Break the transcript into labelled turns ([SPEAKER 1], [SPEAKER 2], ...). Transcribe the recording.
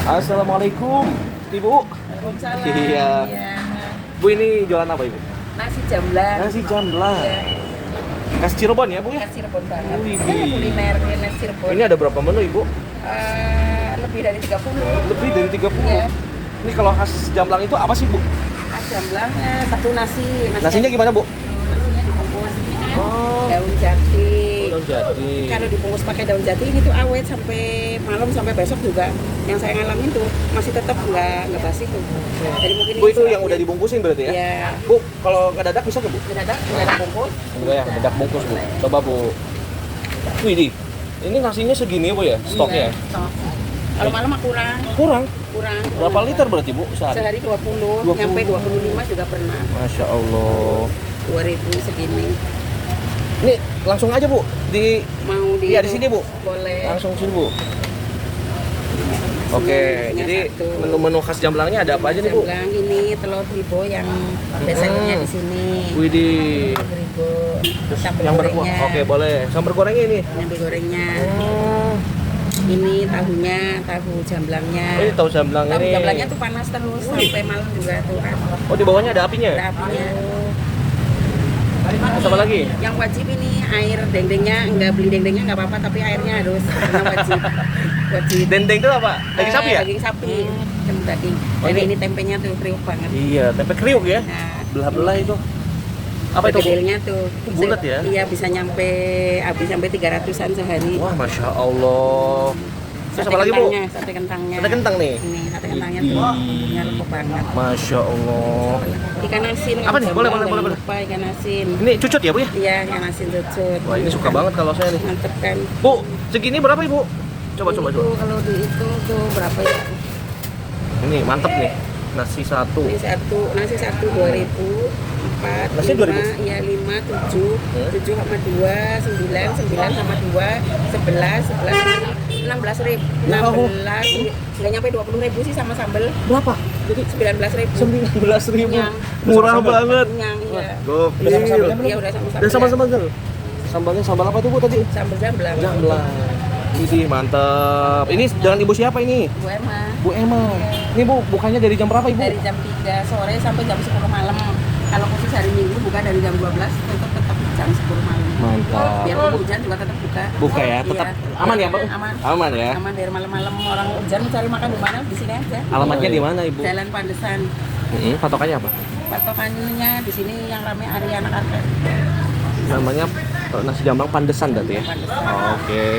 [SPEAKER 1] Assalamualaikum, Ibu.
[SPEAKER 2] Waalaikumsalam.
[SPEAKER 1] Iya.
[SPEAKER 2] Iya.
[SPEAKER 1] Bu, ini jualan apa, Ibu?
[SPEAKER 2] Nasi jamblang.
[SPEAKER 1] Nasi jamblang.
[SPEAKER 2] Iya.
[SPEAKER 1] Khas Cirebon ya, Bu ya?
[SPEAKER 2] Nasi Cirebon banget.
[SPEAKER 1] Wih.
[SPEAKER 2] Kuliner nasi Cirebon.
[SPEAKER 1] Ini ada berapa menu, Ibu?
[SPEAKER 2] Lebih dari 30.
[SPEAKER 1] Lebih dari 30.
[SPEAKER 2] Iya.
[SPEAKER 1] Ini kalau khas jamblang itu apa sih, Bu?
[SPEAKER 2] Nasi jamblang satu nasi.
[SPEAKER 1] Nasinya gimana, Bu?
[SPEAKER 2] Nasinya dibungkus
[SPEAKER 1] Oh,
[SPEAKER 2] daun jati.
[SPEAKER 1] daun jati.
[SPEAKER 2] Kalau dibungkus pakai daun jati ini tuh awet sampai malam sampai besok juga. Yang saya ngalamin tuh masih tetap nggak basi tuh. Jadi mungkin
[SPEAKER 1] Bu,
[SPEAKER 2] ini
[SPEAKER 1] itu yang
[SPEAKER 2] suratnya.
[SPEAKER 1] udah dibungkusin berarti ya?
[SPEAKER 2] Iya.
[SPEAKER 1] Bu, kalau ngedadak bisa nggak, Bu?
[SPEAKER 2] Nggak ada bungkus.
[SPEAKER 1] Enggak ya, ngedadak bungkus, Bu. Coba, Bu. Wih, ini nasinya segini, Bu ya? Stoknya?
[SPEAKER 2] Iya, stok. Kalau malam mah kurang.
[SPEAKER 1] Kurang. Berapa
[SPEAKER 2] Kurang.
[SPEAKER 1] liter berarti, Bu, sehari?
[SPEAKER 2] Sehari 20,
[SPEAKER 1] 20.
[SPEAKER 2] nyampe 25 juga pernah.
[SPEAKER 1] Masya Allah.
[SPEAKER 2] 2000 segini.
[SPEAKER 1] Ini langsung aja, Bu.
[SPEAKER 2] Mau di
[SPEAKER 1] Iya, di sini, Bu.
[SPEAKER 2] Boleh.
[SPEAKER 1] Langsung sini, Bu. Oke,
[SPEAKER 2] Nasinya
[SPEAKER 1] jadi
[SPEAKER 2] satu.
[SPEAKER 1] menu-menu khas jamblangnya ada apa aja nih, Bu?
[SPEAKER 2] Jamblang ini telur ribo yang biasanya di sini.
[SPEAKER 1] Widih.
[SPEAKER 2] Telur ribo. Terus sambal
[SPEAKER 1] Yang
[SPEAKER 2] gorengnya.
[SPEAKER 1] Oke, boleh. Sambal gorengnya ini.
[SPEAKER 2] Sambal gorengnya.
[SPEAKER 1] Oh,
[SPEAKER 2] Ini tahunya, tahu jamblangnya.
[SPEAKER 1] ini tahu jamblang
[SPEAKER 2] Tahu
[SPEAKER 1] ini.
[SPEAKER 2] jamblangnya tuh panas terus sampai malam juga tuh kan.
[SPEAKER 1] Oh, di bawahnya ada apinya?
[SPEAKER 2] Ada apinya.
[SPEAKER 1] Terus apa lagi?
[SPEAKER 2] Yang wajib ini air dendengnya, nggak beli dendengnya nggak apa-apa tapi airnya harus karena wajib. Wajib.
[SPEAKER 1] Dendeng itu apa? Daging sapi ya?
[SPEAKER 2] Daging sapi. Kan daging.
[SPEAKER 1] Oh,
[SPEAKER 2] Dan
[SPEAKER 1] ini-
[SPEAKER 2] ini tempenya tuh kriuk banget.
[SPEAKER 1] Iya, tempe kriuk ya.
[SPEAKER 2] Nah,
[SPEAKER 1] Belah-belah itu. Apa itu, Bu?
[SPEAKER 2] gedelnya tuh
[SPEAKER 1] Bulat ya?
[SPEAKER 2] Iya, bisa nyampe habis sampai 300-an sehari.
[SPEAKER 1] Wah, Masya Allah. Terus apa lagi, Bu?
[SPEAKER 2] Sate kentangnya.
[SPEAKER 1] Ada kentang nih.
[SPEAKER 2] Ini sate kentangnya tuh bumbunya lembut banget.
[SPEAKER 1] Masya Allah.
[SPEAKER 2] Ikan asin.
[SPEAKER 1] Apa nih? Boleh,
[SPEAKER 2] jangan
[SPEAKER 1] boleh.
[SPEAKER 2] lupa ikan asin.
[SPEAKER 1] Ini cucut ya, Bu ya?
[SPEAKER 2] Iya, ikan asin cucut.
[SPEAKER 1] Wah, ini suka banget kalau saya nih.
[SPEAKER 2] Mantep kan.
[SPEAKER 1] Bu, segini berapa, Ibu? Coba.
[SPEAKER 2] Itu kalau dihitung tuh berapa ya?
[SPEAKER 1] Ini mantep nih. Nasi satu.
[SPEAKER 2] Nasi satu 2000, 4,
[SPEAKER 1] Nasinya
[SPEAKER 2] 5,
[SPEAKER 1] 2000?
[SPEAKER 2] ya 5, 7, 7 sama 2, 9, 9 sama 2, 11, 11, 16.000,
[SPEAKER 1] Ya Allah.
[SPEAKER 2] 16, nggak nyampe 20.000 sih sama sambel,
[SPEAKER 1] Berapa?
[SPEAKER 2] jadi 19.000.
[SPEAKER 1] 19.000.
[SPEAKER 2] Kenyang.
[SPEAKER 1] Murah banget.
[SPEAKER 2] Kenyang, iya.
[SPEAKER 1] Gokil.
[SPEAKER 2] Udah sama sambelnya belum? Iya, udah sama sambel.
[SPEAKER 1] Udah sama-sama, Gel. Sambalnya sambal apa tuh, Bu, tadi?
[SPEAKER 2] Sambel jamblang.
[SPEAKER 1] Jamblang. Widih, mantap. Ini dengan Ibu siapa ini?
[SPEAKER 2] Bu Emma.
[SPEAKER 1] Bu Emma. Ini, Bu, bukannya dari jam berapa, Ibu?
[SPEAKER 2] Dari jam 3 sore sampai jam 10 malam. Kalau khusus hari Minggu buka dari jam 12 tetap jam 10 malam.
[SPEAKER 1] Mantap.
[SPEAKER 2] Biar hujan juga tetap buka.
[SPEAKER 1] Buka ya, tetap
[SPEAKER 2] Iya.
[SPEAKER 1] aman ya, Pak?
[SPEAKER 2] Aman.
[SPEAKER 1] Aman ya.
[SPEAKER 2] Aman dari malam-malam orang hujan cari makan di mana di sini aja.
[SPEAKER 1] Alamatnya di mana, Ibu?
[SPEAKER 2] Jalan Pandesan.
[SPEAKER 1] Patokannya apa?
[SPEAKER 2] Patokannya di sini yang ramai Ariana Arket.
[SPEAKER 1] Namanya nasi jamblang Pandesan berarti ya.
[SPEAKER 2] Pandesan.
[SPEAKER 1] Oke.